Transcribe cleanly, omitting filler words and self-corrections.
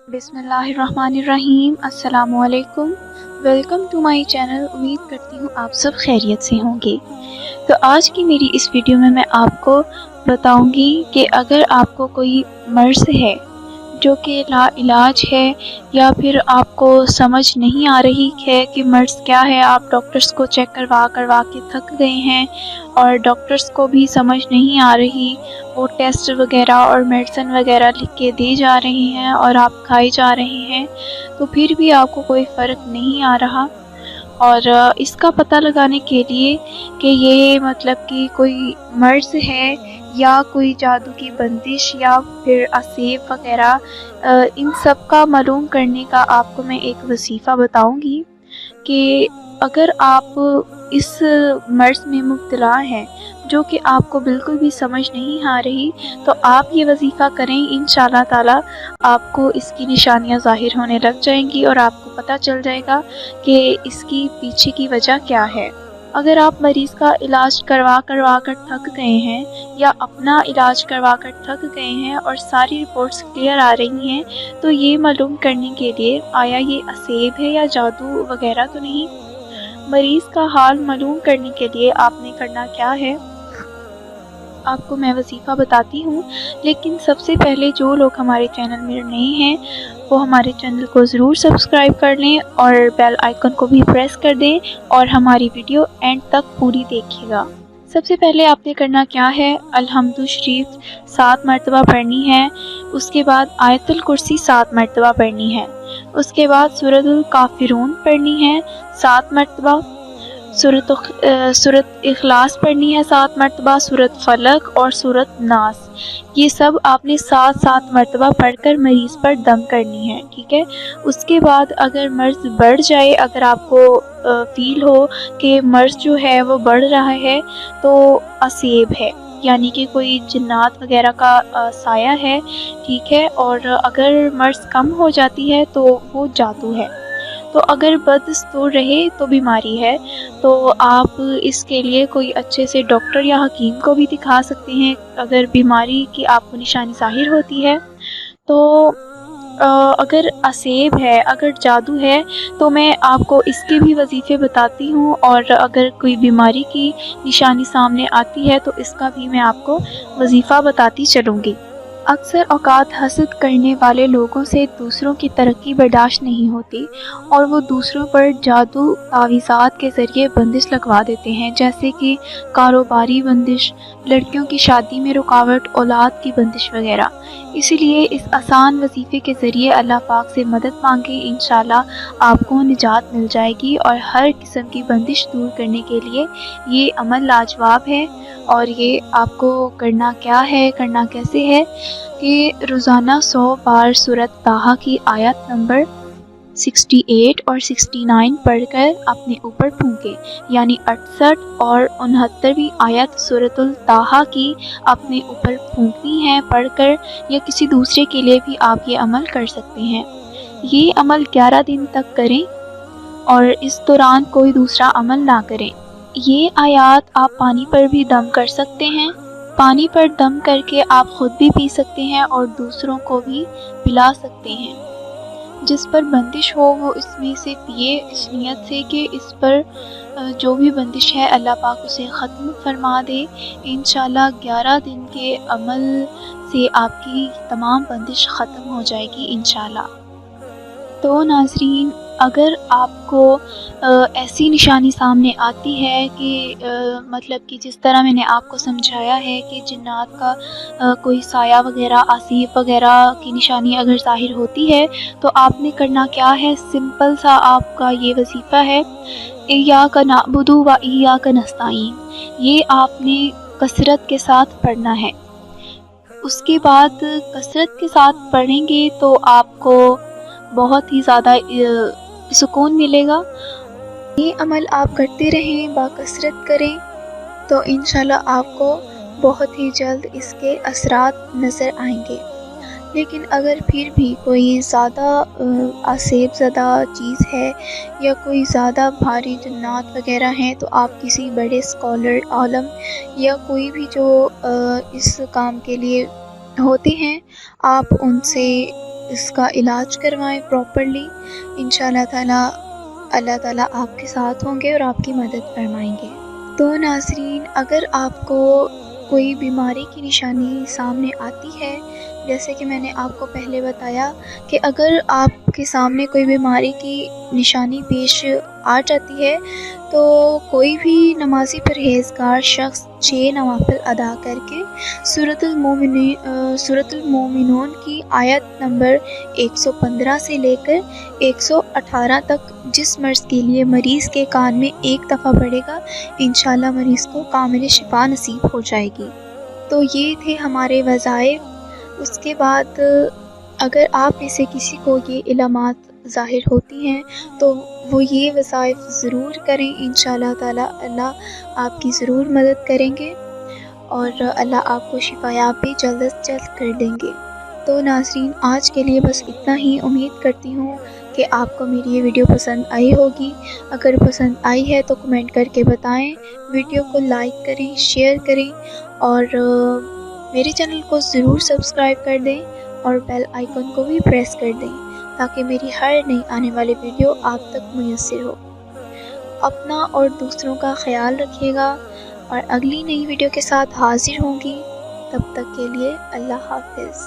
बिस्मिल्लाहिर्रहमानिर्रहीम। अस्सलामुअलैकुम। Welcome to my channel. उम्मीद करती हूँ आप सब खैरियत से होंगे। तो आज की मेरी इस वीडियो में मैं आपको बताऊंगी कि अगर आपको कोई मर्ज़ है जो कि लाइलाज है या फिर आपको समझ नहीं आ रही है कि मर्ज़ क्या है, आप डॉक्टर्स को चेक करवा करवा के थक गए हैं और डॉक्टर्स को भी समझ नहीं आ रही, वो टेस्ट वगैरह और मेडिसिन वगैरह लिख के दी जा रही हैं और आप खाई जा रहे हैं, तो फिर भी आपको कोई फ़र्क नहीं आ रहा। और इसका पता लगाने के लिए कि ये मतलब कि कोई मर्ज़ है या कोई जादू की बंदिश या फिर असेब वगैरह, इन सब का मालूम करने का आपको मैं एक वजीफ़ा बताऊंगी कि अगर आप इस मर्ज़ में मुब्तला हैं जो कि आपको बिल्कुल भी समझ नहीं आ रही, तो आप ये वजीफ़ा करें, इंशाअल्लाह ताला आपको इसकी निशानियां ज़ाहिर होने लग जाएंगी और आपको पता चल जाएगा कि इसकी पीछे की वजह क्या है। अगर आप मरीज़ का इलाज करवा करवा कर थक गए हैं या अपना इलाज करवा कर थक गए हैं और सारी रिपोर्ट्स क्लियर आ रही हैं, तो ये मालूम करने के लिए आया ये असेब है या जादू वगैरह तो नहीं, मरीज़ का हाल मालूम करने के लिए आपने करना क्या है आपको मैं वजीफ़ा बताती हूँ। लेकिन सबसे पहले जो लोग हमारे चैनल में नए हैं वो हमारे चैनल को ज़रूर सब्सक्राइब कर लें और बेल आइकन को भी प्रेस कर दें और हमारी वीडियो एंड तक पूरी देखिएगा। सबसे पहले आपने करना क्या है, अल्हम्दु शरीफ 7 मरतबा पढ़नी है, उसके बाद आयतुल कुर्सी 7 मरतबा पढ़नी है, उसके बाद सूरतुल काफिरून पढ़नी है 7 मरतबा, सूरत इखलास पढ़नी है 7 मरतबा, सूरत फलक और सूरत नास, ये सब आपने 7-7 मरतबा पढ़कर मरीज़ पर दम करनी है, ठीक है। उसके बाद अगर मर्ज़ बढ़ जाए, अगर आपको फील हो कि मर्ज़ जो है वो बढ़ रहा है, तो असेब है, यानी कि कोई जिन्नात वगैरह का साया है, ठीक है। और अगर मर्ज़ कम हो जाती है तो वो जादू है। तो अगर बदस्तूर रहे तो बीमारी है, तो आप इसके लिए कोई अच्छे से डॉक्टर या हकीम को भी दिखा सकते हैं अगर बीमारी की आपको निशानी ज़ाहिर होती है। तो अगर असेब है, अगर जादू है, तो मैं आपको इसके भी वजीफ़े बताती हूँ और अगर कोई बीमारी की निशानी सामने आती है तो इसका भी मैं आपको वजीफ़ा बताती चलूँगी। अक्सर औकात हसद करने वाले लोगों से दूसरों की तरक्की बर्दाश्त नहीं होती और वो दूसरों पर जादू तावीज़ात के ज़रिए बंदिश लगवा देते हैं, जैसे कि कारोबारी बंदिश, लड़कियों की शादी में रुकावट, औलाद की बंदिश वगैरह। इसीलिए इस आसान वजीफ़े के ज़रिए अल्लाह पाक से मदद मांगे, इंशाल्लाह आपको निजात मिल जाएगी और हर किस्म की बंदिश दूर करने के लिए ये अमल लाजवाब है। और ये आपको करना क्या है, करना कैसे है कि रोज़ाना 100 बार सूरत ताहा की आयत नंबर 68 और 69 पढ़कर अपने ऊपर फूंके, यानी 68 और 69वीं आयत सूरतुल ताहा की अपने ऊपर फूंकनी है पढ़कर, या किसी दूसरे के लिए भी आप ये अमल कर सकते हैं। ये अमल 11 दिन तक करें और इस दौरान कोई दूसरा अमल ना करें। ये आयत आप पानी पर भी दम कर सकते हैं, पानी पर दम करके आप ख़ुद भी पी सकते हैं और दूसरों को भी पिला सकते हैं। जिस पर बंदिश हो वो इसमें से पिए, इस नियत से कि इस पर जो भी बंदिश है अल्लाह पाक उसे ख़त्म फरमा दे। इंशाल्लाह 11 दिन के अमल से आपकी तमाम बंदिश ख़त्म हो जाएगी इंशाल्लाह। तो नाज़रीन, अगर आपको ऐसी निशानी सामने आती है कि मतलब कि जिस तरह मैंने आपको समझाया है कि जिन्नात का कोई साया वगैरह, आसीफ वगैरह की निशानी अगर ज़ाहिर होती है, तो आपने करना क्या है, सिंपल सा आपका ये वजीफ़ा है, इय्याका नअबुदु व इय्याका नस्तईन। ये आपने कसरत के साथ पढ़ना है। उसके बाद कसरत के साथ पढ़ेंगे तो आपको बहुत ही ज़्यादा सुकून मिलेगा। ये अमल आप करते रहें, बाकसरत करें, तो इंशाल्लाह आपको बहुत ही जल्द इसके असरात नज़र आएंगे। लेकिन अगर फिर भी कोई ज़्यादा आसेब ज़दा चीज़ है या कोई ज़्यादा भारी जन्नात वगैरह हैं, तो आप किसी बड़े स्कॉलर, आलम या कोई भी जो इस काम के लिए होते हैं, आप उनसे اس کا علاج کروائیں پراپرلی، انشاءاللہ تعالیٰ اللہ تعالیٰ آپ کے ساتھ ہوں گے اور آپ کی مدد فرمائیں گے۔ تو ناظرین، اگر آپ کو کوئی بیماری کی نشانی سامنے آتی ہے، جیسے کہ میں نے آپ کو پہلے بتایا کہ اگر آپ کے سامنے کوئی بیماری کی نشانی پیش آ جاتی ہے تو کوئی بھی نمازی پرہیزگار شخص 6 نوافل ادا کر کے سورۃ المومنون کی آیت نمبر 115 سے لے کر 118 تک جس مرض کے لیے مریض کے کان میں ایک دفعہ پڑے گا، انشاءاللہ مریض کو کامل شفا نصیب ہو جائے گی۔ تو یہ تھے ہمارے وظائف۔ اس کے بعد اگر آپ میں سے کسی کو یہ علامات ظاہر ہوتی ہیں تو وہ یہ وظائف ضرور کریں، انشاءاللہ تعالیٰ اللہ آپ کی ضرور مدد کریں گے اور اللہ آپ کو شفایاب بھی جلد از جلد کر دیں گے۔ تو ناظرین، آج کے لیے بس اتنا ہی۔ امید کرتی ہوں کہ آپ کو میری یہ ویڈیو پسند آئی ہوگی۔ اگر پسند آئی ہے تو کمنٹ کر کے بتائیں، ویڈیو کو لائک کریں، شیئر کریں اور میرے چینل کو ضرور سبسکرائب کر دیں اور بیل آئیکن کو بھی پریس کر دیں تاکہ میری ہر نئی آنے والی ویڈیو آپ تک میسر ہو۔ اپنا اور دوسروں کا خیال رکھیے گا اور اگلی نئی ویڈیو کے ساتھ حاضر ہوں گی۔ تب تک کے لیے اللہ حافظ۔